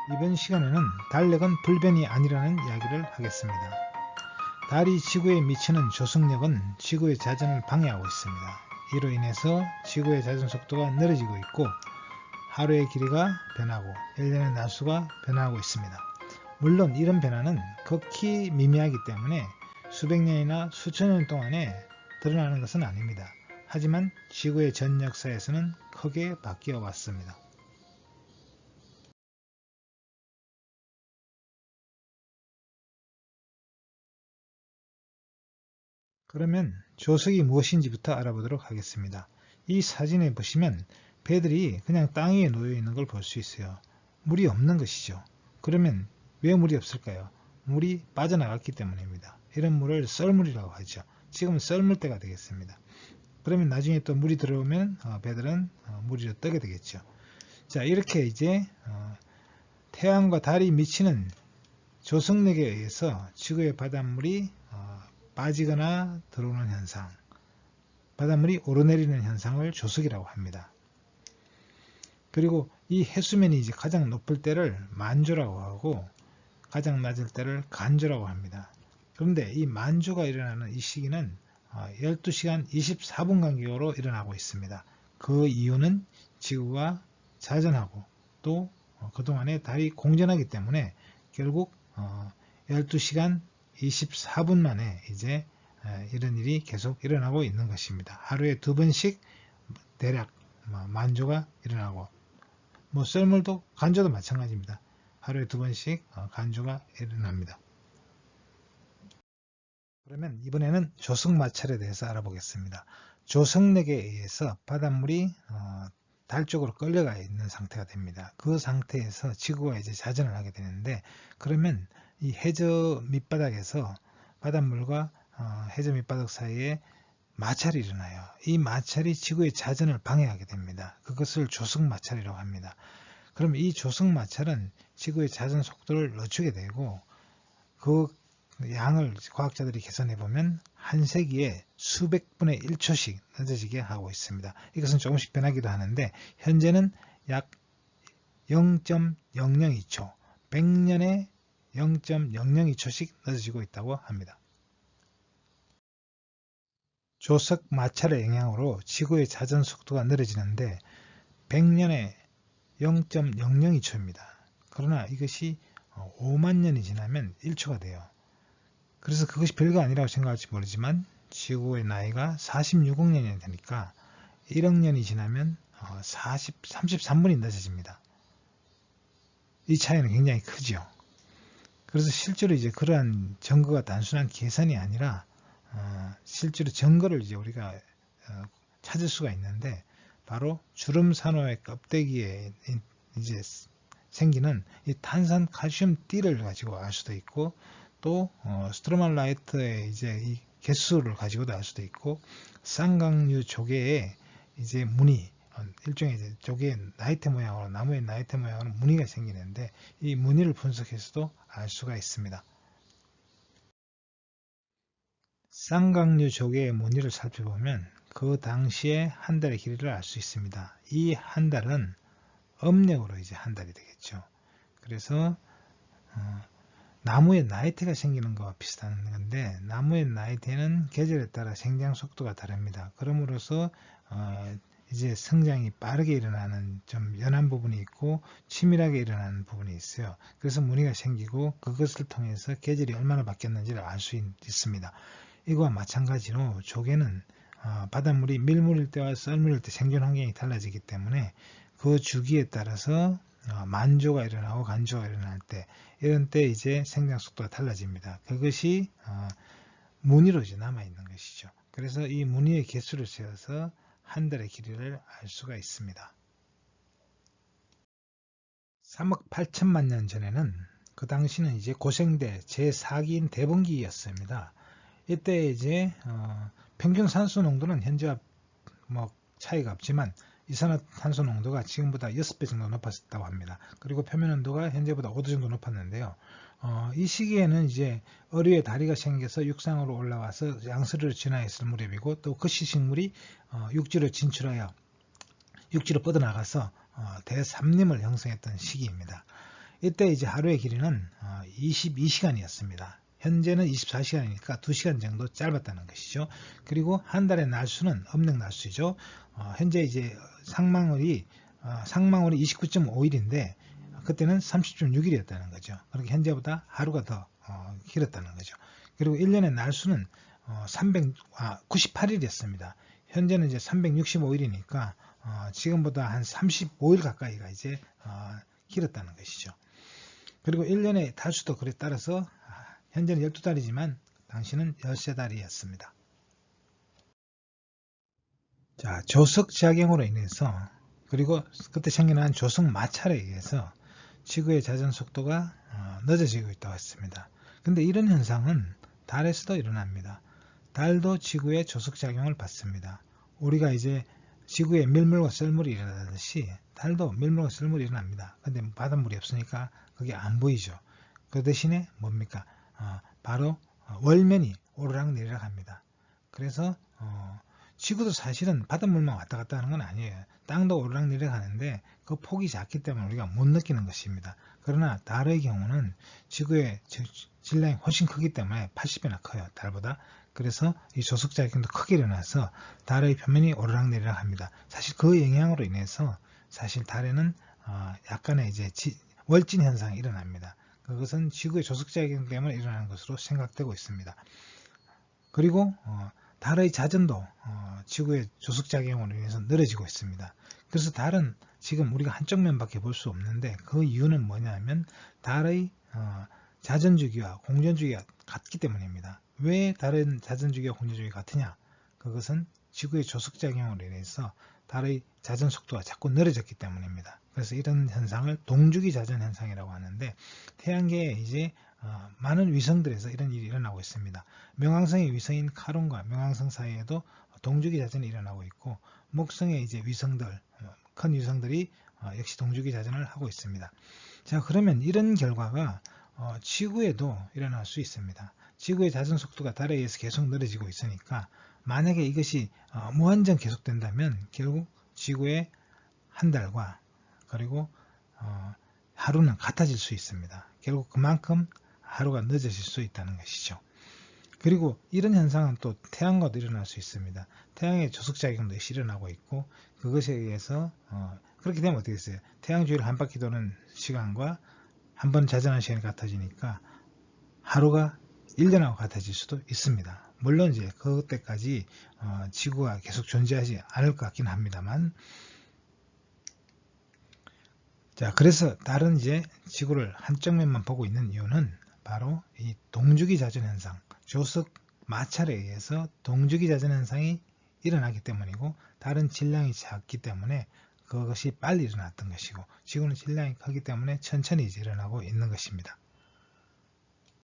이번 시간에는 달력은 불변이 아니라는 이야기를 하겠습니다. 달이 지구에 미치는 조승력은 지구의 자전을 방해하고 있습니다. 이로 인해서 지구의 자전 속도가 느려지고 있고 하루의 길이가 변하고 1년의 날수가 변화하고 있습니다. 물론 이런 변화는 극히 미미하기 때문에 수백 년이나 수천 년 동안에 드러나는 것은 아닙니다. 하지만 지구의 전 역사에서는 크게 바뀌어 왔습니다. 그러면 조석이 무엇인지부터 알아보도록 하겠습니다. 이 사진에 보시면 배들이 그냥 땅 위에 놓여 있는 걸 볼 수 있어요. 물이 없는 것이죠. 그러면 왜 물이 없을까요? 물이 빠져나갔기 때문입니다. 이런 물을 썰물이라고 하죠. 지금은 썰물 때가 되겠습니다. 그러면 나중에 또 물이 들어오면 배들은 물 위로 뜨게 되겠죠. 자, 이렇게 이제 태양과 달이 미치는 조석력에 의해서 지구의 바닷물이 빠지거나 들어오는 현상, 바닷물이 오르내리는 현상을 조석이라고 합니다. 그리고 이 해수면이 이제 가장 높을 때를 만조라고 하고 가장 낮을 때를 간조라고 합니다. 그런데 이 만조가 일어나는 이 시기는 12시간 24분 간격으로 일어나고 있습니다. 그 이유는 지구가 자전하고 또 그동안에 달이 공전하기 때문에 결국 12시간 24분 만에 이제 이런 일이 계속 일어나고 있는 것입니다. 하루에 2번씩 대략 만조가 일어나고 썰물도 간조도 마찬가지입니다. 하루에 2번씩 간조가 일어납니다. 그러면 이번에는 조석마찰에 대해서 알아보겠습니다. 조석력에 의해서 바닷물이 달 쪽으로 끌려가 있는 상태가 됩니다. 그 상태에서 지구가 이제 자전을 하게 되는데 그러면 이 해저 밑바닥에서 바닷물과 해저 밑바닥 사이에 마찰이 일어나요. 이 마찰이 지구의 자전을 방해하게 됩니다. 그것을 조석마찰이라고 합니다. 그럼 이 조석마찰은 지구의 자전 속도를 늦추게 되고 그 양을 과학자들이 계산해 보면 한 세기에 수백 분의 1초씩 늦어지게 하고 있습니다. 이것은 조금씩 변하기도 하는데 현재는 약 0.002초, 100년에 0.002초씩 늦어지고 있다고 합니다. 조석 마찰의 영향으로 지구의 자전 속도가 느려지는데 100년에 0.002초입니다. 그러나 이것이 5만 년이 지나면 1초가 돼요. 그래서 그것이 별거 아니라고 생각할지 모르지만 지구의 나이가 46억 년이 되니까 1억 년이 지나면 33분이 늦어집니다. 이 차이는 굉장히 크죠. 그래서 실제로 이제 그러한 증거가 단순한 계산이 아니라 실제로 증거를 이제 우리가 찾을 수가 있는데 바로 주름산호의 껍데기에 이제 생기는 이 탄산 칼슘 띠를 가지고 알 수도 있고 또 스트로말라이트의 이제 이 개수를 가지고도 알 수도 있고 쌍강류 조개에 이제 무늬 일종의 이제 조개의 나이테 모양으로 나무의 나이테 모양으로 무늬가 생기는데 이 무늬를 분석해서도 알 수가 있습니다. 쌍강류 조개의 무늬를 살펴보면 그 당시에 한 달의 길이를 알 수 있습니다. 이 한 달은 음력으로 이제 한 달이 되겠죠. 그래서 나무의 나이테가 생기는 것과 비슷한 건데 나무의 나이테는 계절에 따라 생장 속도가 다릅니다. 그러므로서 이제 성장이 빠르게 일어나는 좀 연한 부분이 있고 치밀하게 일어나는 부분이 있어요. 그래서 무늬가 생기고 그것을 통해서 계절이 얼마나 바뀌었는지를 알 수 있습니다. 이거와 마찬가지로 조개는 바닷물이 밀물일 때와 썰물일 때 생존 환경이 달라지기 때문에 그 주기에 따라서 만조가 일어나고 간조가 일어날 때 이런 때 이제 생장 속도가 달라집니다. 그것이 무늬로 이제 남아 있는 것이죠. 그래서 이 무늬의 개수를 세어서 한 달의 길이를 알 수가 있습니다. 3억 8천만 년 전에는 그 당시는 이제 고생대 제4기인 대분기였습니다. 이때 이제 평균 산소 농도는 현재와 차이가 없지만 이산화탄소 농도가 지금보다 6배 정도 높았다고 합니다. 그리고 표면 온도가 현재보다 5도 정도 높았는데요. 이 시기에는 이제 어류의 다리가 생겨서 육상으로 올라와서 양서류로 진화했을 무렵이고 또 그 시식물이 육지로 진출하여 육지로 뻗어나가서 대삼림을 형성했던 시기입니다. 이때 이제 하루의 길이는 22시간이었습니다. 현재는 24시간이니까 2시간 정도 짧았다는 것이죠. 그리고 한 달의 날수는 음력 날수죠. 현재 이제 상망월이 29.5일인데 그때는 30.6일이었다는 거죠. 그렇게 현재보다 하루가 더 길었다는 거죠. 그리고 1년의 날수는 98일이었습니다. 현재는 이제 365일이니까 지금보다 한 35일 가까이가 이제 길었다는 것이죠. 그리고 1년의 달수도 그에 따라서 현재는 12달이지만 당시는 13달이었습니다. 자, 조석작용으로 인해서 그리고 그때 생겨난 조석 마찰에 의해서 지구의 자전 속도가 늦어지고 있다고 했습니다. 근데 이런 현상은 달에서도 일어납니다. 달도 지구의 조석작용을 받습니다. 우리가 이제 지구에 밀물과 썰물이 일어나듯이 달도 밀물과 썰물이 일어납니다. 근데 바닷물이 없으니까 그게 안 보이죠. 그 대신에 뭡니까? 바로 월면이 오르락 내리락 합니다. 그래서 지구도 사실은 바닷물만 왔다 갔다 하는 건 아니에요. 땅도 오르락 내리락 하는데 그 폭이 작기 때문에 우리가 못 느끼는 것입니다. 그러나 달의 경우는 지구의 질량이 훨씬 크기 때문에 80배나 커요. 달보다. 그래서 이 조석작용도 크게 일어나서 달의 표면이 오르락 내리락 합니다. 사실 그 영향으로 인해서 사실 달에는 약간의 이제 월진 현상이 일어납니다. 그것은 지구의 조석작용 때문에 일어나는 것으로 생각되고 있습니다. 그리고 달의 자전도 지구의 조석작용으로 인해서 늘어지고 있습니다. 그래서 달은 지금 우리가 한쪽 면밖에 볼 수 없는데 그 이유는 뭐냐면 달의 자전주기와 공전주기가 같기 때문입니다. 왜 다른 자전주기와 공전주기가 같으냐? 그것은 지구의 조석작용으로 인해서 달의 자전 속도가 자꾸 늘어졌기 때문입니다. 그래서 이런 현상을 동주기 자전 현상이라고 하는데 태양계에 이제 많은 위성들에서 이런 일이 일어나고 있습니다. 명왕성의 위성인 카론과 명왕성 사이에도 동주기 자전이 일어나고 있고 목성의 이제 위성들, 큰 위성들이 역시 동주기 자전을 하고 있습니다. 자, 그러면 이런 결과가 지구에도 일어날 수 있습니다. 지구의 자전 속도가 달에 의해서 계속 늘어지고 있으니까 만약에 이것이 무한정 계속된다면 결국 지구의 한 달과 그리고 하루는 같아질 수 있습니다. 결국 그만큼 하루가 늦어질 수 있다는 것이죠. 그리고 이런 현상은 또 태양과도 일어날 수 있습니다. 태양의 조석작용도 역시 일어나고 있고 그것에 의해서 그렇게 되면 어떻게 됐어요? 태양 주위를 한 바퀴 도는 시간과 한 번 자전하는 시간이 같아지니까 하루가 1년하고 같아질 수도 있습니다. 물론 이제 그때까지 지구가 계속 존재하지 않을 것 같긴 합니다만 자, 그래서 달은 이제 지구를 한쪽 면만 보고 있는 이유는 바로 이 동주기 자전 현상, 조석 마찰에 의해서 동주기 자전 현상이 일어나기 때문이고 달은 질량이 작기 때문에 그것이 빨리 일어났던 것이고 지구는 질량이 크기 때문에 천천히 이제 일어나고 있는 것입니다.